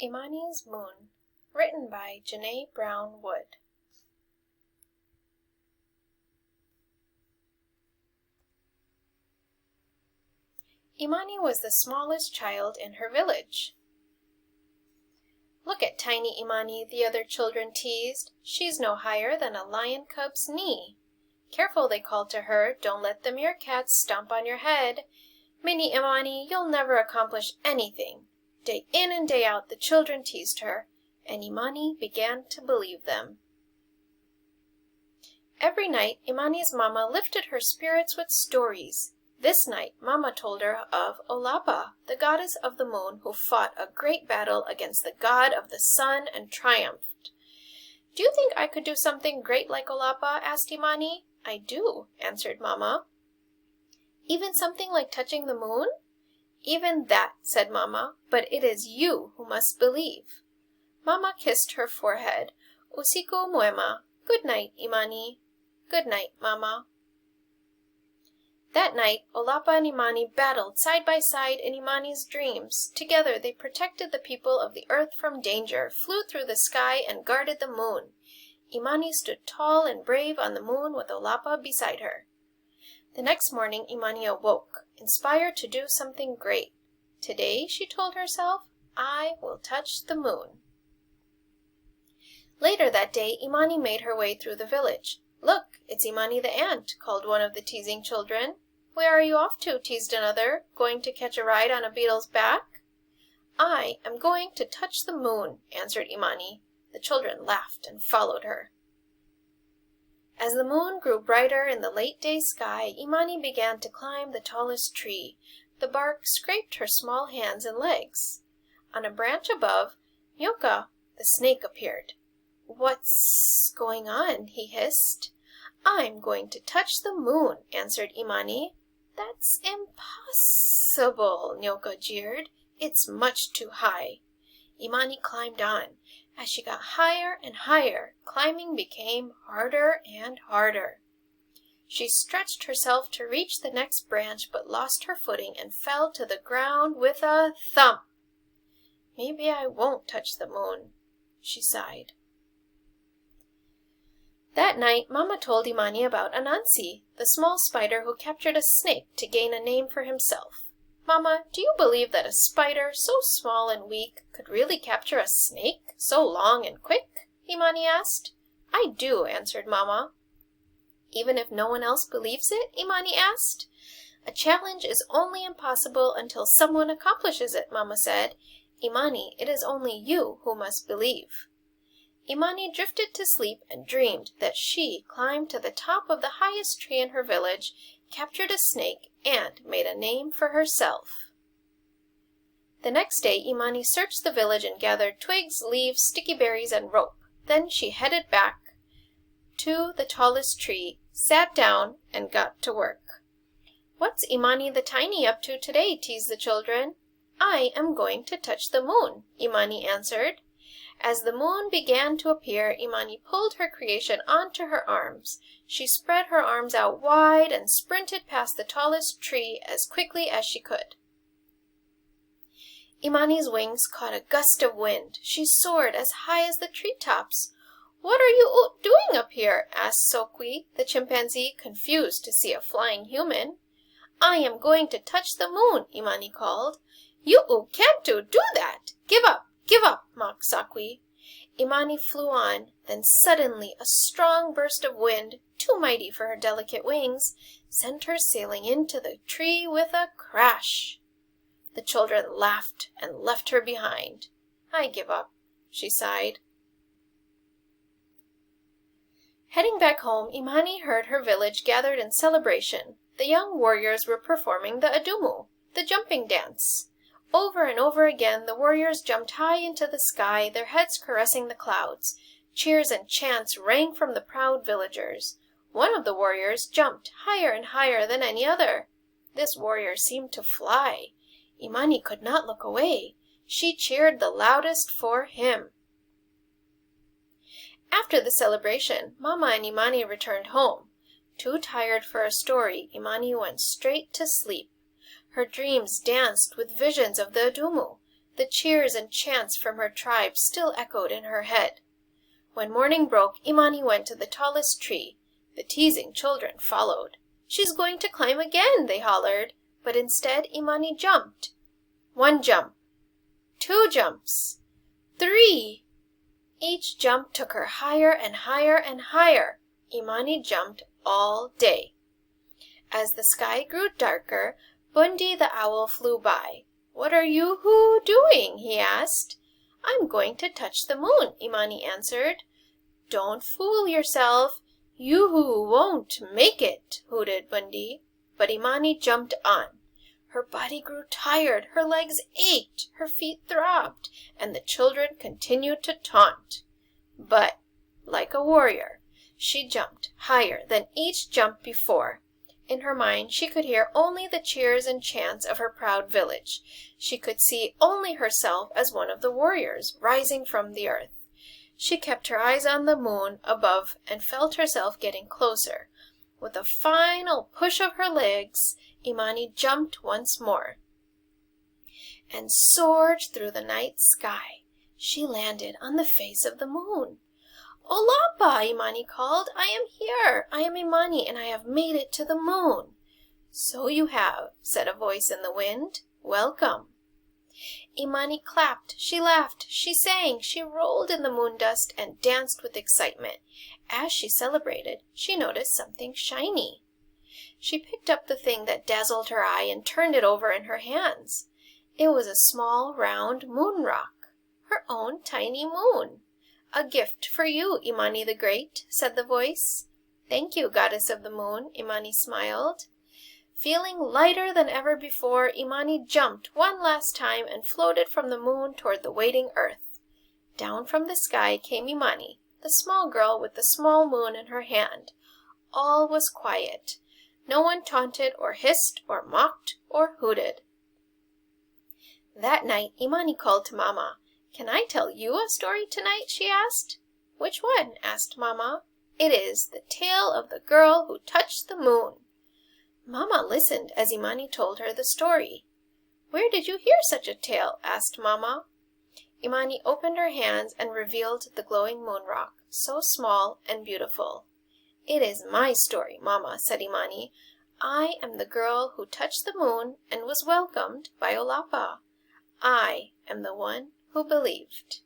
Imani's Moon, written by Janay Brown-Wood. Imani was the smallest child in her village. "Look at tiny Imani," the other children teased. "She's no higher than a lion cub's knee." "Careful," they called to her, "don't let the meerkats stomp on your head. Mini Imani, you'll never accomplish anything." Day in and day out the children teased her, and Imani began to believe them. Every night Imani's mama lifted her spirits with stories. This night Mama told her of Olapa, the goddess of the moon, who fought a great battle against the god of the sun and triumphed. "Do you think I could do something great like Olapa?" asked Imani. "I do," answered Mama. "Even something like touching the moon?" "Even that," said Mama, "but it is you who must believe." Mama kissed her forehead. "Usiku muema." "Good night, Imani." "Good night, Mama." That night, Olapa and Imani battled side by side in Imani's dreams. Together they protected the people of the earth from danger, flew through the sky, and guarded the moon. Imani stood tall and brave on the moon with Olapa beside her. The next morning Imani awoke, inspired to do something great. Today, she told herself, I will touch the moon. Later that day, Imani made her way through the village. "Look, it's Imani the ant," called one of the teasing children. "Where are you off to?" teased another. "Going to catch a ride on a beetle's back?" "I am going to touch the moon," answered Imani. The children laughed and followed her. As the moon grew brighter in the late day sky, Imani began to climb the tallest tree. The bark scraped her small hands and legs. On a branch above, Nyoka, the snake, appeared. "What's going on?" he hissed. "I'm going to touch the moon," answered Imani. "That's impossible," Nyoka jeered. "It's much too high." Imani climbed on. As she got higher and higher, climbing became harder and harder. She stretched herself to reach the next branch, but lost her footing and fell to the ground with a thump. "Maybe I won't touch the moon," she sighed. That night, Mama told Imani about Anansi, the small spider who captured a snake to gain a name for himself. "Mama, do you believe that a spider, so small and weak, could really capture a snake, so long and quick?" Imani asked. "I do," answered Mama. "Even if no one else believes it?" Imani asked. "A challenge is only impossible until someone accomplishes it," Mama said. "Imani, it is only you who must believe." Imani drifted to sleep and dreamed that she climbed to the top of the highest tree in her village, captured a snake, and made a name for herself. The next day, Imani searched the village and gathered twigs, leaves, sticky berries, and rope. Then she headed back to the tallest tree, sat down, and got to work. "What's Imani the Tiny up to today?" teased the children. "I am going to touch the moon," Imani answered. As the moon began to appear, Imani pulled her creation onto her arms. She spread her arms out wide and sprinted past the tallest tree as quickly as she could. Imani's wings caught a gust of wind. She soared as high as the treetops. "What are you doing up here?" asked Sokwi, the chimpanzee, confused to see a flying human. "I am going to touch the moon," Imani called. "You can't do that. Give up, mocked Sokwi. Imani flew on. Then suddenly a strong burst of wind, too mighty for her delicate wings, sent her sailing into the tree with a crash. The children laughed and left her behind. "I give up," she sighed. Heading back home, Imani heard her village gathered in celebration. The young warriors were performing the adumu, the jumping dance. Over and over again, the warriors jumped high into the sky, their heads caressing the clouds. Cheers and chants rang from the proud villagers. One of the warriors jumped higher and higher than any other. This warrior seemed to fly. Imani could not look away. She cheered the loudest for him. After the celebration, Mama and Imani returned home. Too tired for a story, Imani went straight to sleep. Her dreams danced with visions of the adumu. The cheers and chants from her tribe still echoed in her head. When morning broke, Imani went to the tallest tree. The teasing children followed. "She's going to climb again," they hollered. But instead, Imani jumped. 1 jump. 2 jumps. 3. Each jump took her higher and higher and higher. Imani jumped all day. As the sky grew darker, Bundi the owl flew by. "What are you doing?" he asked. "I'm going to touch the moon," Imani answered. "Don't fool yourself. You won't make it," hooted Bundi. But Imani jumped on. Her body grew tired, her legs ached, her feet throbbed, and the children continued to taunt. But, like a warrior, she jumped higher than each jump before. In her mind, she could hear only the cheers and chants of her proud village. She could see only herself as one of the warriors rising from the earth. She kept her eyes on the moon above and felt herself getting closer. With a final push of her legs, Imani jumped once more and soared through the night sky. She landed on the face of the moon. "Olapa!" Imani called. "I am here. I am Imani, and I have made it to the moon." "So you have," said a voice in the wind. "Welcome." Imani clapped, she laughed, she sang, she rolled in the moon dust and danced with excitement. As she celebrated, she noticed something shiny. She picked up the thing that dazzled her eye and turned it over in her hands. It was a small, round moon rock, her own tiny moon. "A gift for you, Imani the Great," said the voice. "Thank you, Goddess of the Moon," Imani smiled. Feeling lighter than ever before, Imani jumped one last time and floated from the moon toward the waiting earth. Down from the sky came Imani, the small girl with the small moon in her hand. All was quiet. No one taunted or hissed or mocked or hooted. That night, Imani called to Mama. "Can I tell you a story tonight?" she asked. "Which one?" asked Mama. "It is the tale of the girl who touched the moon." Mama listened as Imani told her the story. "Where did you hear such a tale?" asked Mama. Imani opened her hands and revealed the glowing moon rock, so small and beautiful. "It is my story, Mama," said Imani. "I am the girl who touched the moon and was welcomed by Olapa. I am the one who believed."